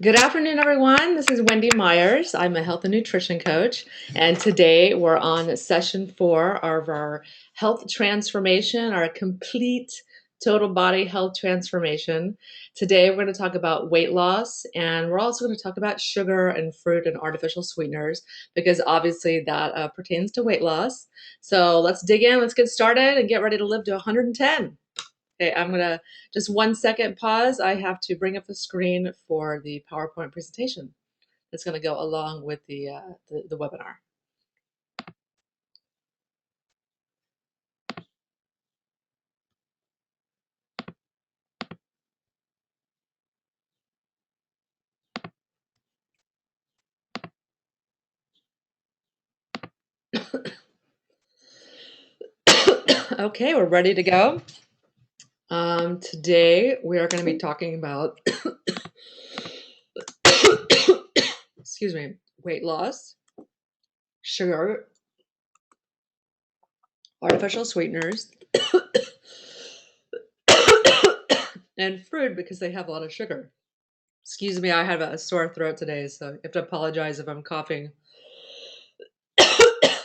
Good afternoon, everyone. This is Wendy Myers. I'm a health and nutrition coach, and today we're on session 4 of our health transformation, our complete total body health transformation. Today we're going to talk about weight loss, and we're also going to talk about sugar and fruit and artificial sweeteners because obviously that pertains to weight loss. So let's dig in, let's get started, and get ready to live to 110. Okay, I'm gonna just 1 second pause. I have to bring up the screen for the PowerPoint presentation that's gonna go along with the webinar. Okay, we're ready to go. Today we are going to be talking about excuse me, weight loss, sugar, artificial sweeteners, and fruit because they have a lot of sugar. Excuse me, I have a sore throat today, so you have to apologize if I'm coughing.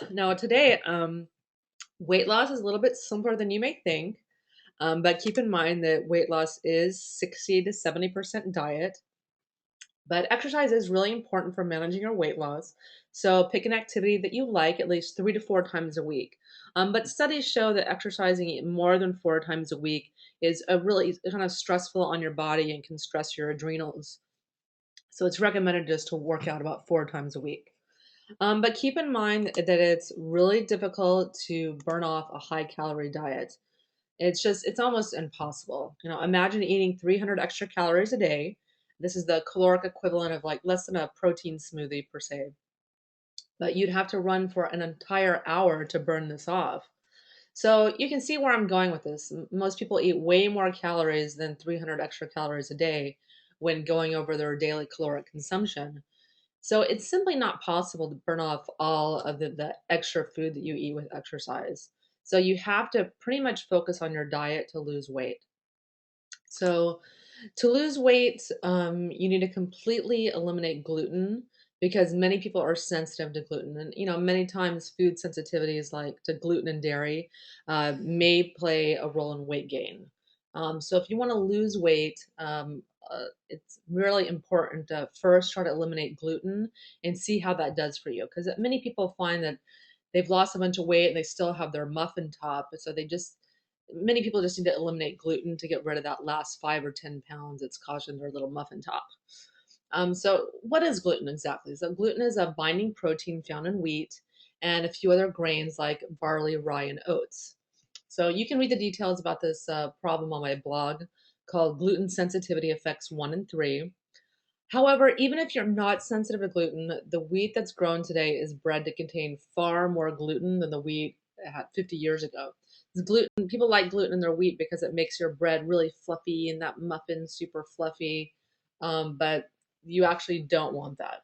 Now today, weight loss is a little bit simpler than you may think. But keep in mind that weight loss is 60 to 70% diet. But exercise is really important for managing your weight loss. So pick an activity that you like at least 3 to 4 times a week. But studies show that exercising more than 4 times a week is a really kind of stressful on your body and can stress your adrenals. So it's recommended just to work out about 4 times a week. But keep in mind that it's really difficult to burn off a high calorie diet. It's almost impossible. Imagine eating 300 extra calories a day. This is the caloric equivalent of like less than a protein smoothie per se. But you'd have to run for an entire hour to burn this off. So you can see where I'm going with this. Most people eat way more calories than 300 extra calories a day when going over their daily caloric consumption. So it's simply not possible to burn off all of the extra food that you eat with exercise. So you have to pretty much focus on your diet to lose weight. So to lose weight, you need to completely eliminate gluten because many people are sensitive to gluten. And, many times food sensitivities like to gluten and dairy may play a role in weight gain. So if you want to lose weight, it's really important to first try to eliminate gluten and see how that does for you. Because many people find that they've lost a bunch of weight and they still have their muffin top. So many people just need to eliminate gluten to get rid of that last 5 or 10 pounds it's causing their little muffin top. So what is gluten exactly? So gluten is a binding protein found in wheat and a few other grains like barley, rye, and oats. So you can read the details about this problem on my blog called Gluten Sensitivity Effects 1 and 3. However, even if you're not sensitive to gluten, the wheat that's grown today is bred to contain far more gluten than the wheat had 50 years ago. People like gluten in their wheat because it makes your bread really fluffy and that muffin super fluffy. But you actually don't want that.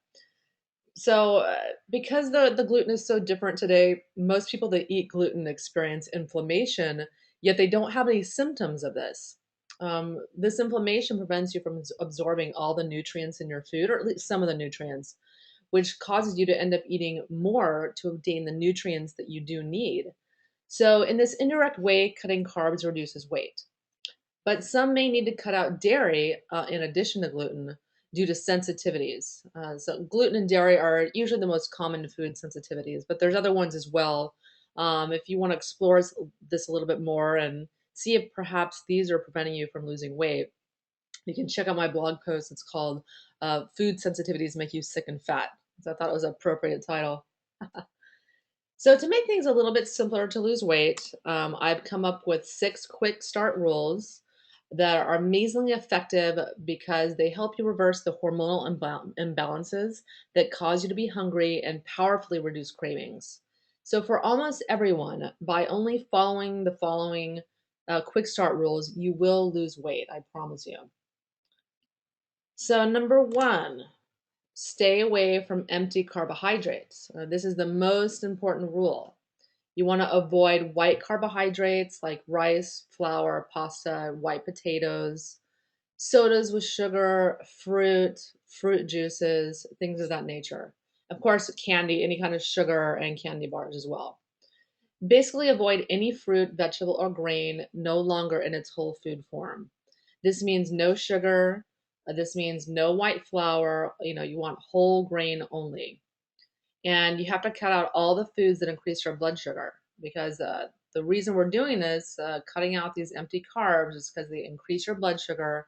So, because the gluten is so different today, most people that eat gluten experience inflammation, yet they don't have any symptoms of this. This inflammation prevents you from absorbing all the nutrients in your food, or at least some of the nutrients, which causes you to end up eating more to obtain the nutrients that you do need. So, in this indirect way, cutting carbs reduces weight. But some may need to cut out dairy in addition to gluten due to sensitivities. So gluten and dairy are usually the most common food sensitivities, but there's other ones as well. If you want to explore this a little bit more and see if perhaps these are preventing you from losing weight, you can check out my blog post. It's called Food Sensitivities Make You Sick and Fat. So I thought it was an appropriate title. So to make things a little bit simpler to lose weight, I've come up with 6 quick start rules that are amazingly effective because they help you reverse the hormonal imbalances that cause you to be hungry and powerfully reduce cravings. So for almost everyone, by only following the following quick start rules, you will lose weight, I promise you. So number 1, stay away from empty carbohydrates. This is the most important rule. You want to avoid white carbohydrates like rice, flour, pasta, white potatoes. sodas with sugar, fruit juices, things of that nature. Of course, candy, any kind of sugar and candy bars as well. Basically, avoid any fruit, vegetable, or grain no longer in its whole food form. This means no sugar. This means no white flour. You want whole grain only. And you have to cut out all the foods that increase your blood sugar because the reason we're doing this, cutting out these empty carbs, is because they increase your blood sugar,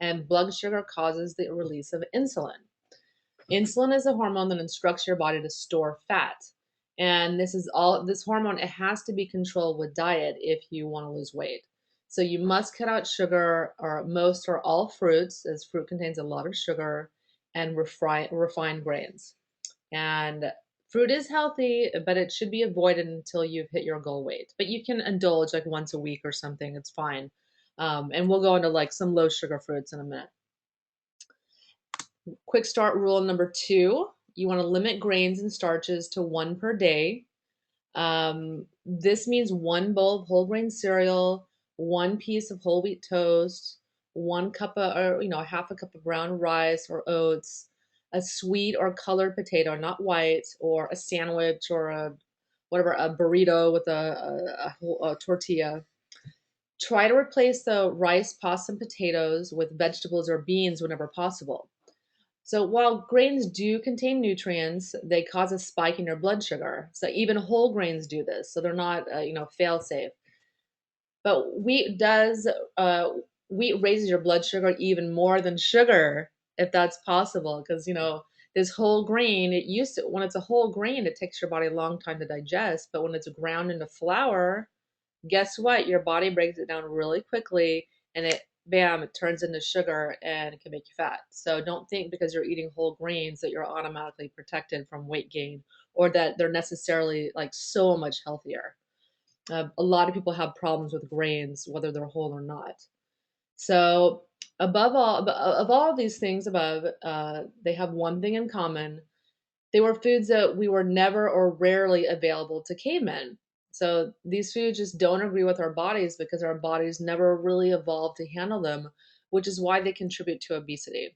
and blood sugar causes the release of insulin. Insulin is a hormone that instructs your body to store fat. And this hormone, it has to be controlled with diet if you want to lose weight. So you must cut out sugar or most or all fruits, as fruit contains a lot of sugar, and refined grains. And fruit is healthy, but it should be avoided until you've hit your goal weight. But you can indulge like once a week or something, it's fine. And we'll go into like some low sugar fruits in a minute. Quick start rule number 2, you want to limit grains and starches to 1 per day. This means 1 bowl of whole grain cereal, 1 piece of whole wheat toast, 1 cup of, or half a cup of brown rice or oats, a sweet or colored potato, not white, or a sandwich or a burrito with a tortilla. Try to replace the rice, pasta, and potatoes with vegetables or beans whenever possible. So while grains do contain nutrients, they cause a spike in your blood sugar. So even whole grains do this. So they're not, fail safe. But wheat raises your blood sugar even more than sugar, if that's possible. Because this whole grain, when it's a whole grain, it takes your body a long time to digest. But when it's ground into flour, guess what? Your body breaks it down really quickly, and it turns into sugar and it can make you fat. So don't think because you're eating whole grains that you're automatically protected from weight gain, or that they're necessarily like so much healthier. A lot of people have problems with grains, whether they're whole or not. So of all of these things above, they have one thing in common. They were foods that we were never or rarely available to cavemen. So these foods just don't agree with our bodies because our bodies never really evolved to handle them, which is why they contribute to obesity.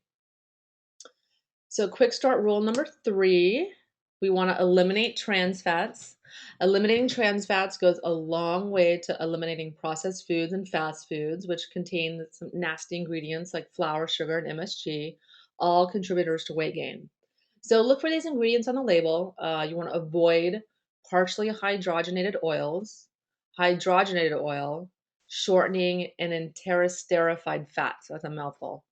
So, quick start rule number 3, we want to eliminate trans fats. Eliminating trans fats goes a long way to eliminating processed foods and fast foods, which contain some nasty ingredients like flour, sugar, and MSG, all contributors to weight gain. So, look for these ingredients on the label. You want to avoid partially hydrogenated oils, hydrogenated oil, shortening, and enteric fats. That's a mouthful.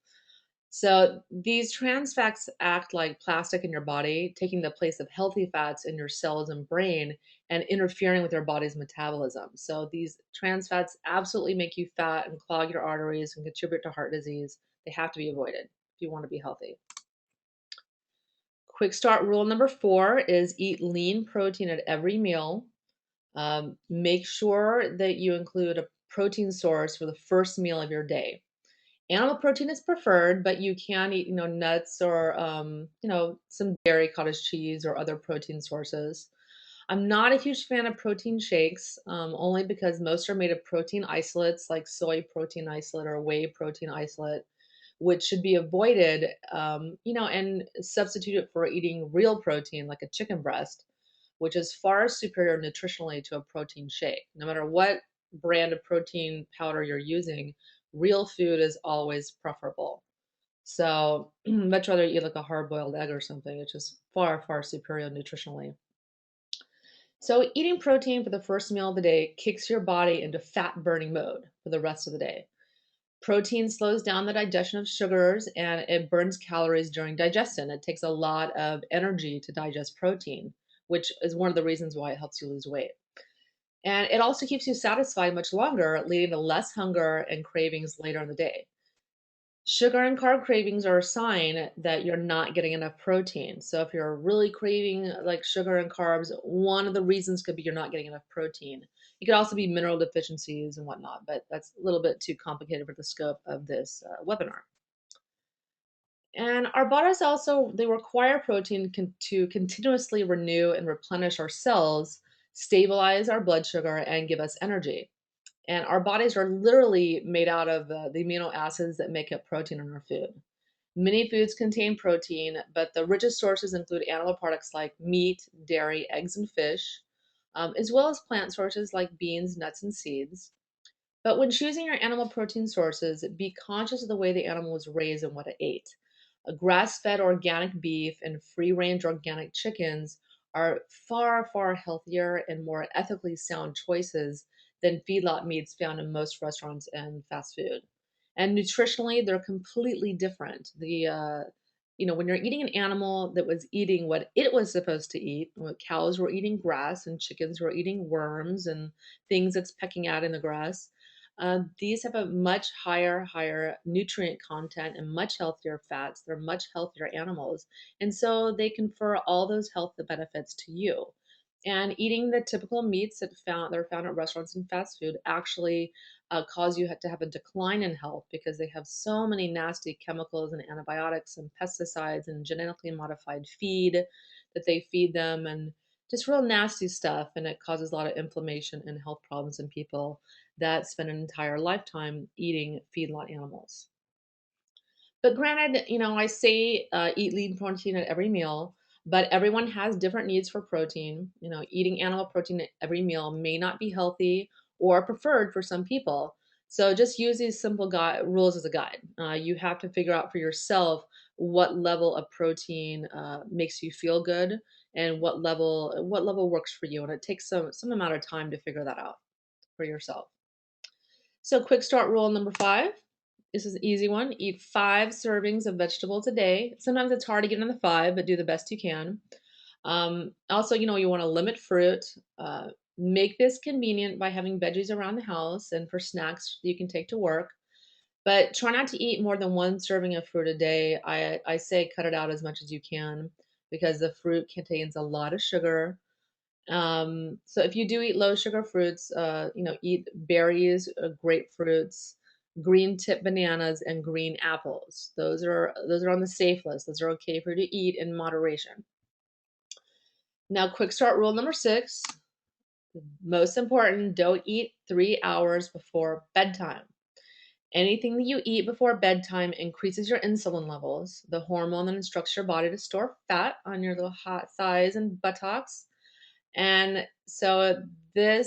So these trans fats act like plastic in your body, taking the place of healthy fats in your cells and brain and interfering with your body's metabolism. So these trans fats absolutely make you fat and clog your arteries and contribute to heart disease. They have to be avoided if you want to be healthy. Quick start rule number 4 is eat lean protein at every meal. Make sure that you include a protein source for the first meal of your day. Animal protein is preferred, but you can eat, nuts or, some dairy, cottage cheese, or other protein sources. I'm not a huge fan of protein shakes, only because most are made of protein isolates like soy protein isolate or whey protein isolate, which should be avoided, and substitute it for eating real protein like a chicken breast, which is far superior nutritionally to a protein shake. No matter what brand of protein powder you're using, real food is always preferable. So much rather eat like a hard boiled egg or something. It's just far, far superior nutritionally. So eating protein for the first meal of the day kicks your body into fat burning mode for the rest of the day. Protein slows down the digestion of sugars and it burns calories during digestion. It takes a lot of energy to digest protein, which is one of the reasons why it helps you lose weight. And it also keeps you satisfied much longer, leading to less hunger and cravings later in the day. Sugar and carb cravings are a sign that you're not getting enough protein. So if you're really craving like sugar and carbs, one of the reasons could be you're not getting enough protein. It could also be mineral deficiencies and whatnot, but that's a little bit too complicated for the scope of this webinar. And our bodies also, they require protein to continuously renew and replenish our cells, stabilize our blood sugar, and give us energy. And our bodies are literally made out of the amino acids that make up protein in our food. Many foods contain protein, but the richest sources include animal products like meat, dairy, eggs, and fish, as well as plant sources like beans, nuts, and seeds. But when choosing your animal protein sources, be conscious of the way the animal was raised and what it ate. A grass-fed organic beef and free-range organic chickens are far, far healthier and more ethically sound choices than feedlot meats found in most restaurants and fast food. And nutritionally, they're completely different. When you're eating an animal that was eating what it was supposed to eat, what cows were eating grass and chickens were eating worms and things that's pecking at in the grass. These have a much higher nutrient content and much healthier fats. They're much healthier animals. And so they confer all those health benefits to you. And eating the typical meats that are found at restaurants and fast food actually cause you to have a decline in health because they have so many nasty chemicals and antibiotics and pesticides and genetically modified feed that they feed them and just real nasty stuff. And it causes a lot of inflammation and health problems in people that spend an entire lifetime eating feedlot animals. But granted, I say eat lean protein at every meal, but everyone has different needs for protein. Eating animal protein at every meal may not be healthy or preferred for some people. So just use these simple rules as a guide. You have to figure out for yourself what level of protein makes you feel good and what level works for you. And it takes some amount of time to figure that out for yourself. So, quick start rule number 5. This is an easy one. Eat 5 servings of vegetables a day. Sometimes it's hard to get in the 5, but do the best you can. Also, you want to limit fruit. Make this convenient by having veggies around the house and for snacks you can take to work. But try not to eat more than 1 serving of fruit a day. I say cut it out as much as you can because the fruit contains a lot of sugar. So if you do eat low sugar fruits, eat berries, grapefruits, green tip bananas, and green apples. Those are on the safe list. Those are okay for you to eat in moderation. Now, quick start rule number 6. Most important, don't eat 3 hours before bedtime. Anything that you eat before bedtime increases your insulin levels, the hormone that instructs your body to store fat on your little hot thighs and buttocks. And so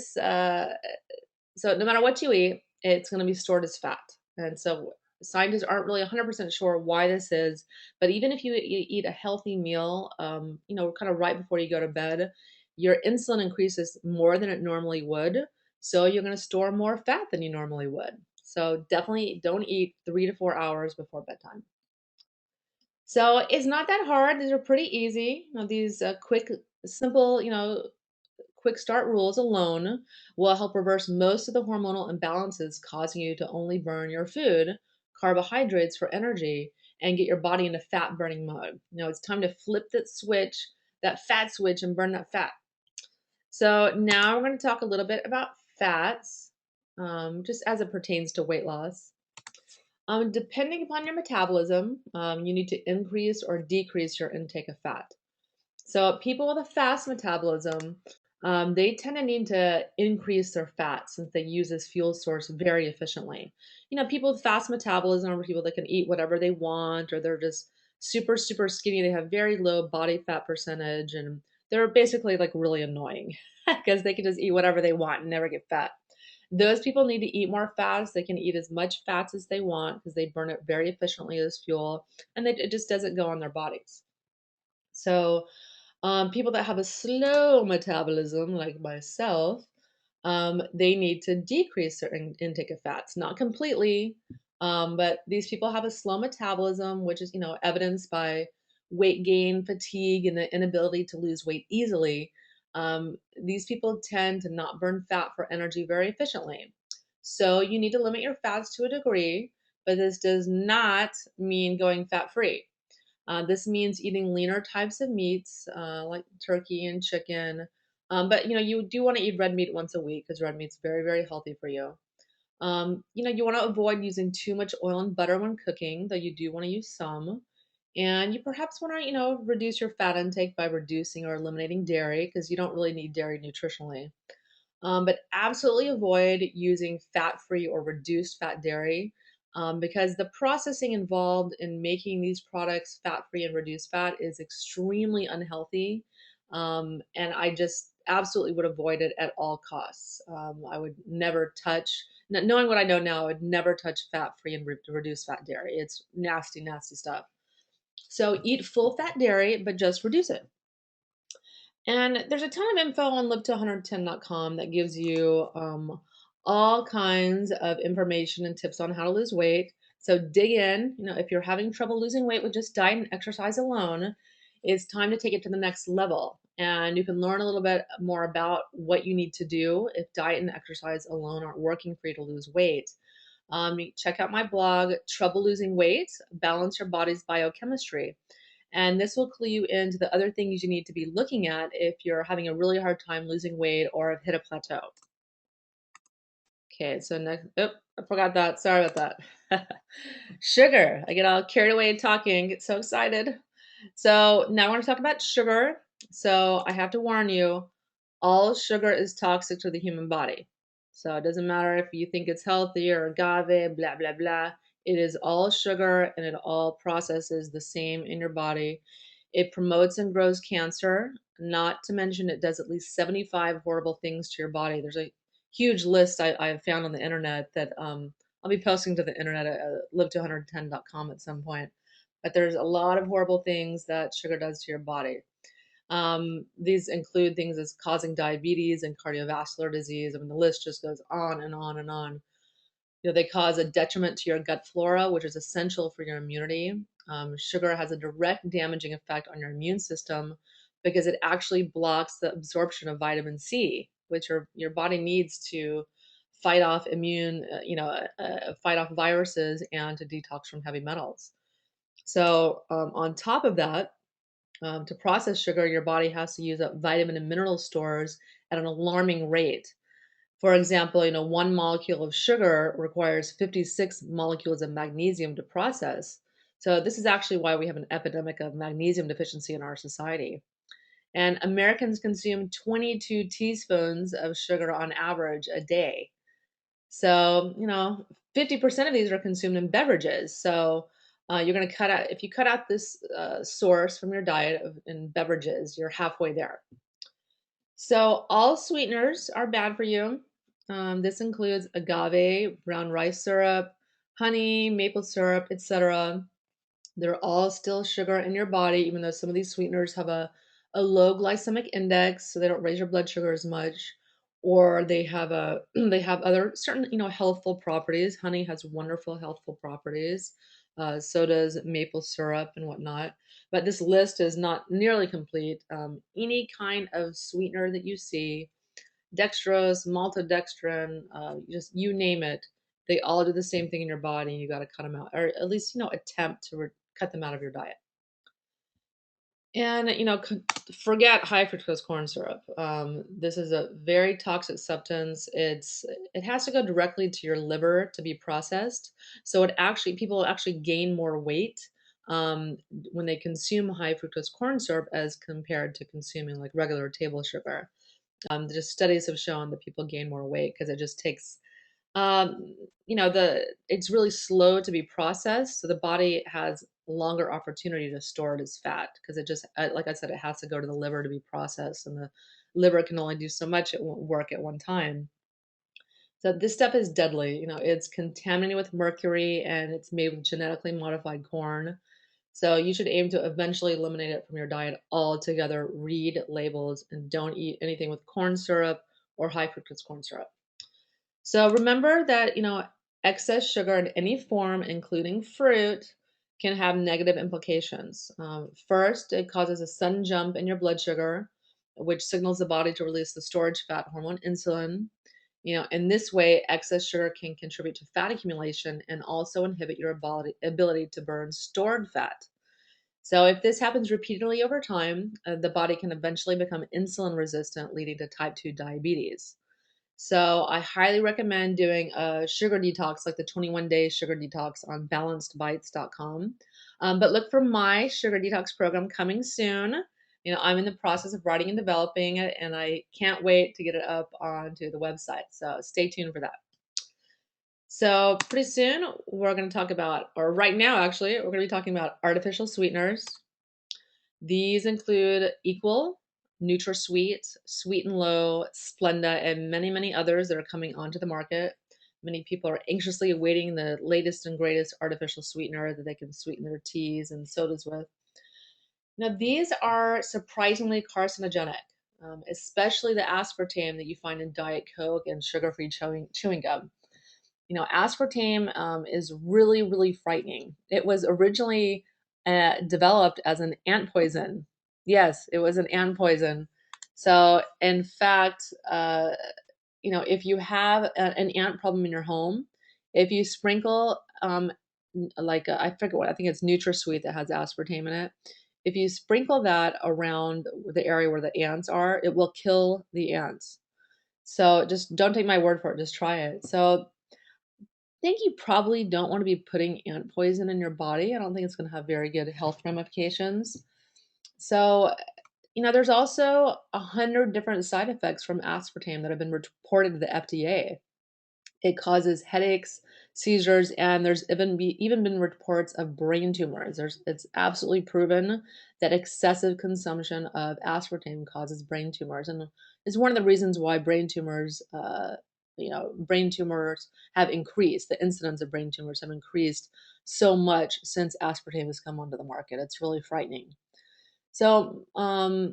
no matter what you eat, it's going to be stored as fat. And so scientists aren't really 100% sure why this is, but even if you eat a healthy meal, kind of right before you go to bed, your insulin increases more than it normally would. So you're going to store more fat than you normally would. So definitely don't eat 3 to 4 hours before bedtime. So it's not that hard. These are pretty easy. These quick, simple, quick start rules alone will help reverse most of the hormonal imbalances causing you to only burn your food, carbohydrates for energy, and get your body into fat burning mode. It's time to flip that fat switch, and burn that fat. So now we're going to talk a little bit about fats, just as it pertains to weight loss. Depending upon your metabolism, you need to increase or decrease your intake of fat. So people with a fast metabolism, they tend to need to increase their fat since they use this fuel source very efficiently. People with fast metabolism are people that can eat whatever they want, or they're just super, super skinny. They have very low body fat percentage, and they're basically like really annoying because they can just eat whatever they want and never get fat. Those people need to eat more fats. They can eat as much fats as they want because they burn it very efficiently as fuel, and it just doesn't go on their bodies. So people that have a slow metabolism, like myself, they need to decrease their intake of fats. Not completely, but these people have a slow metabolism, which is, evidenced by weight gain, fatigue, and the inability to lose weight easily. These people tend to not burn fat for energy very efficiently. So you need to limit your fats to a degree, but this does not mean going fat free. This means eating leaner types of meats like turkey and chicken. But you do want to eat red meat once a week because red meat's very, very healthy for you. You want to avoid using too much oil and butter when cooking, though you do want to use some. And you perhaps want to, reduce your fat intake by reducing or eliminating dairy because you don't really need dairy nutritionally. But absolutely avoid using fat-free or reduced fat dairy, because the processing involved in making these products fat-free and reduced fat is extremely unhealthy. And I just absolutely would avoid it at all costs. I would never touch, knowing what I know now, I would never touch fat-free and reduced fat dairy. It's nasty, nasty stuff. So eat full fat dairy, but just reduce it. And there's a ton of info on live110.com that gives you all kinds of information and tips on how to lose weight. So dig in. If you're having trouble losing weight with just diet and exercise alone, it's time to take it to the next level. And you can learn a little bit more about what you need to do if diet and exercise alone aren't working for you to lose weight. Check out my blog, Trouble Losing Weight, Balance Your Body's Biochemistry. And this will clue you into the other things you need to be looking at if you're having a really hard time losing weight or have hit a plateau. Okay, so next, I forgot that. Sorry about that. Sugar. I get all carried away talking, get so excited. So now I want to talk about sugar. So I have to warn you, all sugar is toxic to the human body. So it doesn't matter if you think it's healthy or agave, blah, blah, blah. It is all sugar and it all processes the same in your body. It promotes and grows cancer, not to mention it does at least 75 horrible things to your body. There's a huge list I have found on the internet that I'll be posting to the internet at live210.com at some point. But there's a lot of horrible things that sugar does to your body. These include things as causing diabetes and cardiovascular disease. I mean, the list just goes on and on and on. They cause a detriment to your gut flora, which is essential for your immunity. Sugar has a direct damaging effect on your immune system because it actually blocks the absorption of vitamin C, which your body needs to fight off fight off viruses and to detox from heavy metals. So on top of that, to process sugar, your body has to use up vitamin and mineral stores at an alarming rate. For example, 1 molecule of sugar requires 56 molecules of magnesium to process. So this is actually why we have an epidemic of magnesium deficiency in our society. And Americans consume 22 teaspoons of sugar on average a day. So, 50% of these are consumed in beverages. So you're going to cut out, if you cut out this source from your diet in beverages, you're halfway there. So all sweeteners are bad for you. This includes agave, brown rice syrup, honey, maple syrup, etc. They're all still sugar in your body, even though some of these sweeteners have a low glycemic index, so they don't raise your blood sugar as much, or they have they have other certain healthful properties. Honey has wonderful healthful properties. So does maple syrup and whatnot. But this list is not nearly complete. Any kind of sweetener that you see, dextrose, maltodextrin, just you name it, they all do the same thing in your body, and you got to cut them out, or at least attempt to cut them out of your diet. And forget high fructose corn syrup. This is a very toxic substance. It has to go directly to your liver to be processed. So people actually gain more weight um, when they consume high fructose corn syrup as compared to consuming like regular table sugar. Just studies have shown that people gain more weight because it just takes um, it's really slow to be processed, so the body has longer opportunity to store it as fat because it just, like I said, it has to go to the liver to be processed, and the liver can only do so much. It won't work at one time. So this stuff is deadly. It's contaminated with mercury and it's made with genetically modified corn. So you should aim to eventually eliminate it from your diet altogether. Read labels and don't eat anything with corn syrup or high fructose corn syrup. So remember that, excess sugar in any form, including fruit, can have negative implications. First, it causes a sudden jump in your blood sugar, which signals the body to release the storage fat hormone insulin. In this way, excess sugar can contribute to fat accumulation and also inhibit your ability to burn stored fat. So if this happens repeatedly over time, the body can eventually become insulin resistant, leading to type 2 diabetes. So I highly recommend doing a sugar detox, like the 21-day sugar detox on balancedbites.com. But look for my sugar detox program coming soon. I'm in the process of writing and developing it, and I can't wait to get it up onto the website. So stay tuned for that. So pretty soon we're going to talk about, or right now actually, we're going to be talking about artificial sweeteners. These include Equal, NutraSweet, Sweet and Low, Splenda, and many, many others that are coming onto the market. Many people are anxiously awaiting the latest and greatest artificial sweetener that they can sweeten their teas and sodas with. Now, these are surprisingly carcinogenic, especially the aspartame that you find in Diet Coke and sugar-free chewing gum. Aspartame is really, really frightening. It was originally developed as an ant poison. Yes, it was an ant poison. So, in fact, if you have an ant problem in your home, if you sprinkle, I forget what, I think it's NutraSweet that has aspartame in it. If you sprinkle that around the area where the ants are, it will kill the ants. So just don't take my word for it, just try it. So think you probably don't want to be putting ant poison in your body. I don't think it's going to have very good health ramifications. So, there's also 100 different side effects from aspartame that have been reported to the FDA. It causes headaches, seizures, and there's even been reports of brain tumors. It's absolutely proven that excessive consumption of aspartame causes brain tumors, and is one of the reasons why brain tumors have increased. The incidence of brain tumors have increased so much since aspartame has come onto the market. It's really frightening. So,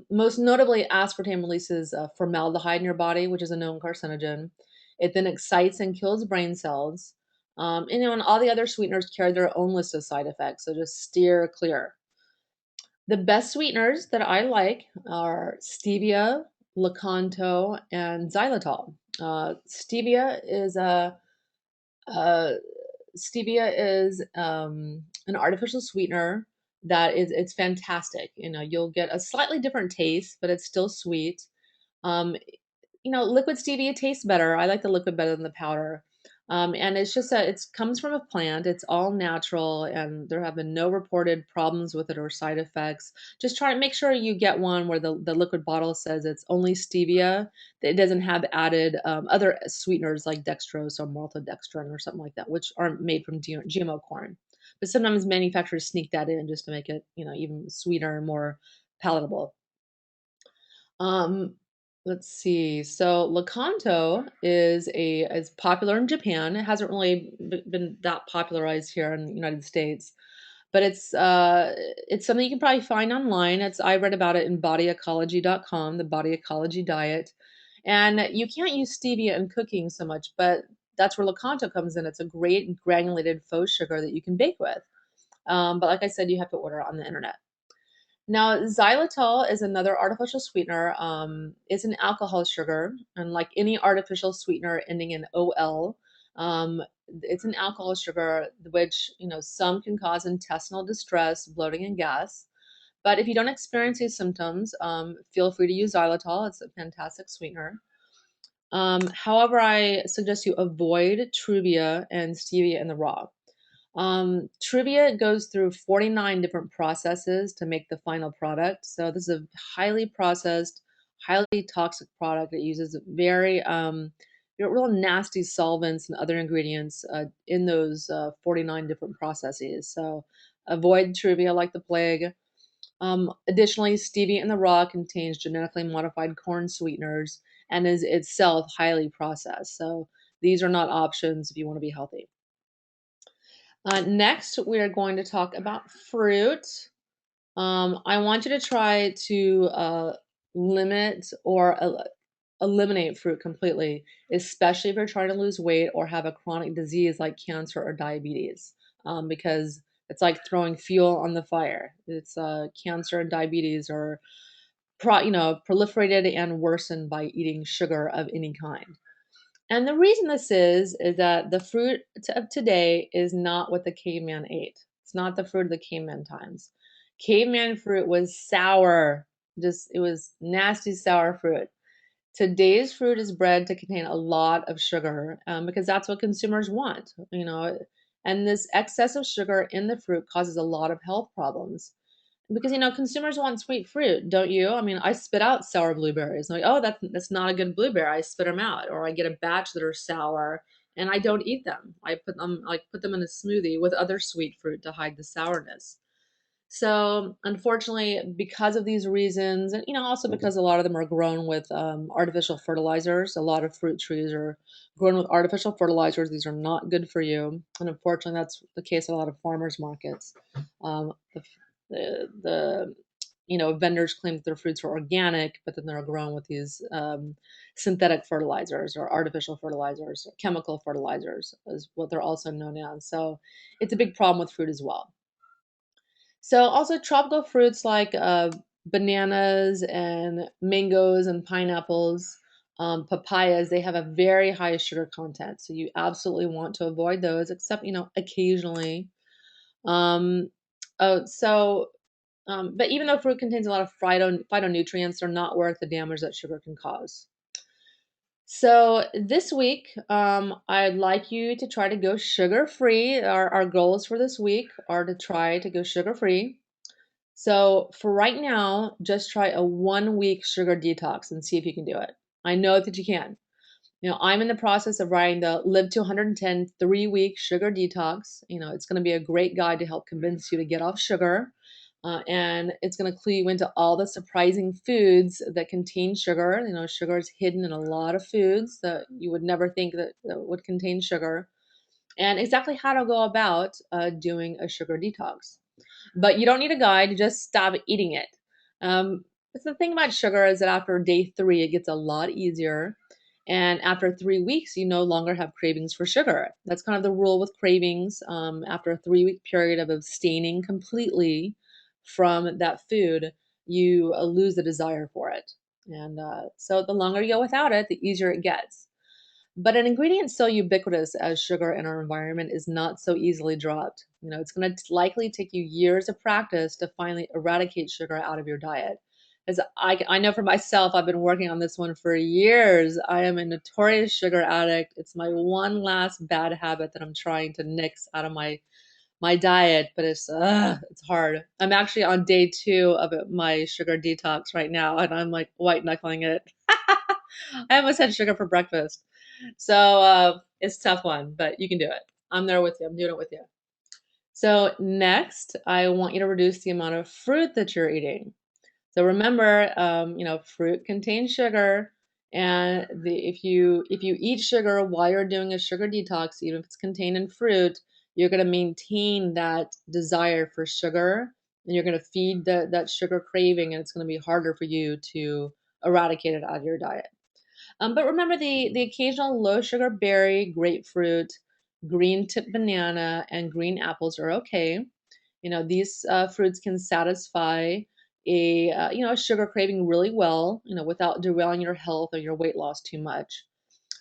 most notably, aspartame releases formaldehyde in your body, which is a known carcinogen. It then excites and kills brain cells. And all the other sweeteners carry their own list of side effects, so just steer clear. The best sweeteners that I like are stevia, Lakanto, and xylitol. Stevia is uh, an artificial sweetener that it's fantastic. You'll get a slightly different taste, but it's still sweet. Um, Liquid stevia tastes better. I like the liquid better than the powder. And it's just it comes from a plant. It's all natural, and there have been no reported problems with it or side effects. Just try to make sure you get one where the liquid bottle says it's only stevia. That it doesn't have added other sweeteners like dextrose or maltodextrin or something like that, which aren't made from GMO corn. But sometimes manufacturers sneak that in just to make it, even sweeter and more palatable. Um, let's see. So Lakanto is popular in Japan. It hasn't really been that popularized here in the United States, but it's something you can probably find online. I read about it in bodyecology.com, the body ecology diet. And you can't use stevia in cooking so much, but that's where Lakanto comes in. It's a great granulated faux sugar that you can bake with. But like I said, you have to order it on the internet. Now, xylitol is another artificial sweetener. It's an alcohol sugar, and like any artificial sweetener ending in OL, um, it's an alcohol sugar, which some can cause intestinal distress, bloating, and gas. But if you don't experience these symptoms, feel free to use xylitol. It's a fantastic sweetener. However, I suggest you avoid truvia and stevia in the raw. Trivia goes through 49 different processes to make the final product. So this is a highly processed, highly toxic product. It uses very real nasty solvents and other ingredients in those 49 different processes. So avoid trivia like the plague. Additionally, stevia in the raw contains genetically modified corn sweeteners and is itself highly processed. So these are not options if you want to be healthy. Next, we are going to talk about fruit. I want you to try to limit or eliminate fruit completely, especially if you're trying to lose weight or have a chronic disease like cancer or diabetes, because it's like throwing fuel on the fire. It's cancer and diabetes are proliferated and worsened by eating sugar of any kind. And the reason this is that the fruit of today is not what the caveman ate. It's not the fruit of the caveman times. Caveman fruit was sour. It was nasty sour fruit. Today's fruit is bred to contain a lot of sugar because that's what consumers want. And this excess of sugar in the fruit causes a lot of health problems. Because, consumers want sweet fruit, don't you? I mean, I spit out sour blueberries. Like, oh, that's not a good blueberry. I spit them out, or I get a batch that are sour and I don't eat them. I put them in a smoothie with other sweet fruit to hide the sourness. So, unfortunately, because of these reasons, and also because a lot of them are grown with artificial fertilizers, a lot of fruit trees are grown with artificial fertilizers. These are not good for you, and unfortunately, that's the case at a lot of farmers markets. The vendors claim that their fruits are organic, but then they're grown with these synthetic fertilizers or artificial fertilizers, or chemical fertilizers, is what they're also known as. So, it's a big problem with fruit as well. So also tropical fruits like bananas and mangoes and pineapples, papayas, they have a very high sugar content. So you absolutely want to avoid those, except, occasionally. Um, but even though fruit contains a lot of phytonutrients, they're not worth the damage that sugar can cause. So this week, I'd like you to try to go sugar free. Our goals for this week are to try to go sugar free. So for right now, just try a 1 week sugar detox and see if you can do it. I know that you can. I'm in the process of writing the Live to 110 3 week sugar detox. It's going to be a great guide to help convince you to get off sugar. And it's going to clue you into all the surprising foods that contain sugar. Sugar is hidden in a lot of foods that you would never think that would contain sugar, and exactly how to go about doing a sugar detox. But you don't need a guide, just stop eating it. But the thing about sugar is that after day 3, it gets a lot easier. And after 3 weeks, you no longer have cravings for sugar. That's kind of the rule with cravings. After a 3 week period of abstaining completely from that food, you lose the desire for it. And so the longer you go without it, the easier it gets. But an ingredient so ubiquitous as sugar in our environment is not so easily dropped. It's going to likely take you years of practice to finally eradicate sugar out of your diet. As I know for myself, I've been working on this one for years. I am a notorious sugar addict. It's my one last bad habit that I'm trying to nix out of my diet, but it's hard. I'm actually on day 2 of my sugar detox right now, and I'm like white knuckling it. I almost had sugar for breakfast. So it's a tough one, but you can do it. I'm there with you. I'm doing it with you. So next, I want you to reduce the amount of fruit that you're eating. So remember, fruit contains sugar, and if you eat sugar while you're doing a sugar detox, even if it's contained in fruit, you're going to maintain that desire for sugar, and you're going to feed that sugar craving, and it's going to be harder for you to eradicate it out of your diet. But remember, the occasional low sugar berry, grapefruit, green tip banana, and green apples are okay. These fruits can satisfy a sugar craving really well, without derailing your health or your weight loss too much.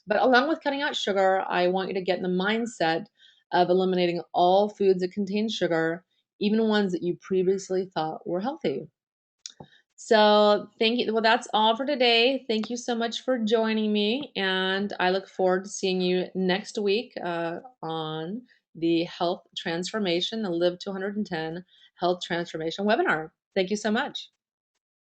But along with cutting out sugar, I want you to get in the mindset of eliminating all foods that contain sugar, even ones that you previously thought were healthy. So thank you. Well, that's all for today. Thank you so much for joining me, and I look forward to seeing you next week on the Health Transformation, the Live to 110 Health Transformation webinar. Thank you so much.